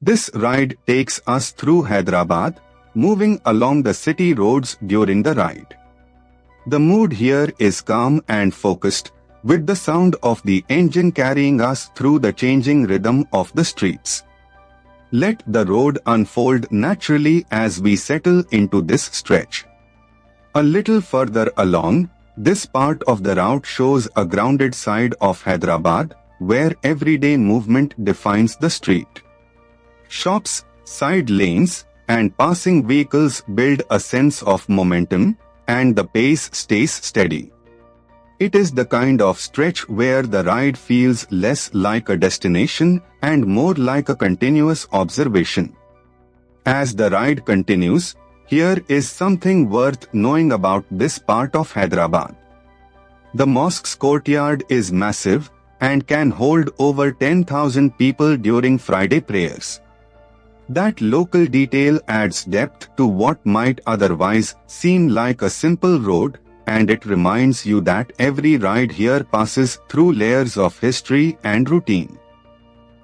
This ride takes us through Hyderabad, moving along the city roads during the ride. The mood here is calm and focused, with the sound of the engine carrying us through the changing rhythm of the streets. Let the road unfold naturally as we settle into this stretch. A little further along, this part of the route shows a grounded side of Hyderabad, where everyday movement defines the street. Shops, side lanes, and passing vehicles build a sense of momentum, and the pace stays steady. It is the kind of stretch where the ride feels less like a destination and more like a continuous observation. As the ride continues, here is something worth knowing about this part of Hyderabad. The mosque's courtyard is massive and can hold over 10,000 people during Friday prayers. That local detail adds depth to what might otherwise seem like a simple road, and it reminds you that every ride here passes through layers of history and routine.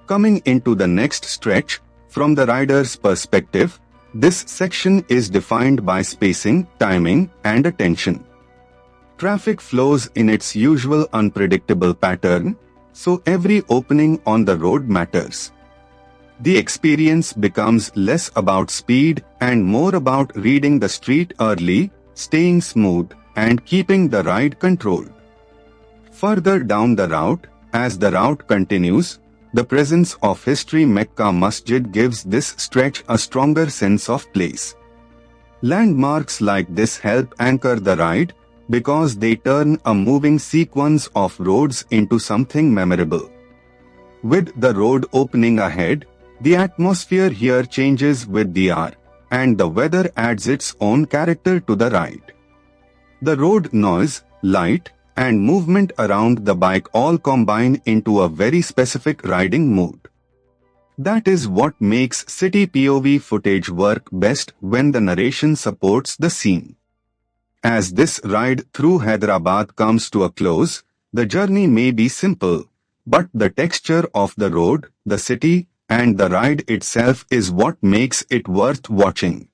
Coming into the next stretch, from the rider's perspective, this section is defined by spacing, timing, and attention. Traffic flows in its usual unpredictable pattern, so every opening on the road matters. The experience becomes less about speed and more about reading the street early, staying smooth, and keeping the ride controlled. Further down the route, as the route continues, the presence of history Mecca Masjid gives this stretch a stronger sense of place. Landmarks like this help anchor the ride because they turn a moving sequence of roads into something memorable. With the road opening ahead, the atmosphere here changes with the hour, and the weather adds its own character to the ride. The road noise, light, and movement around the bike all combine into a very specific riding mood. That is what makes city POV footage work best when the narration supports the scene. As this ride through Hyderabad comes to a close, the journey may be simple, but the texture of the road, the city, and the ride itself is what makes it worth watching.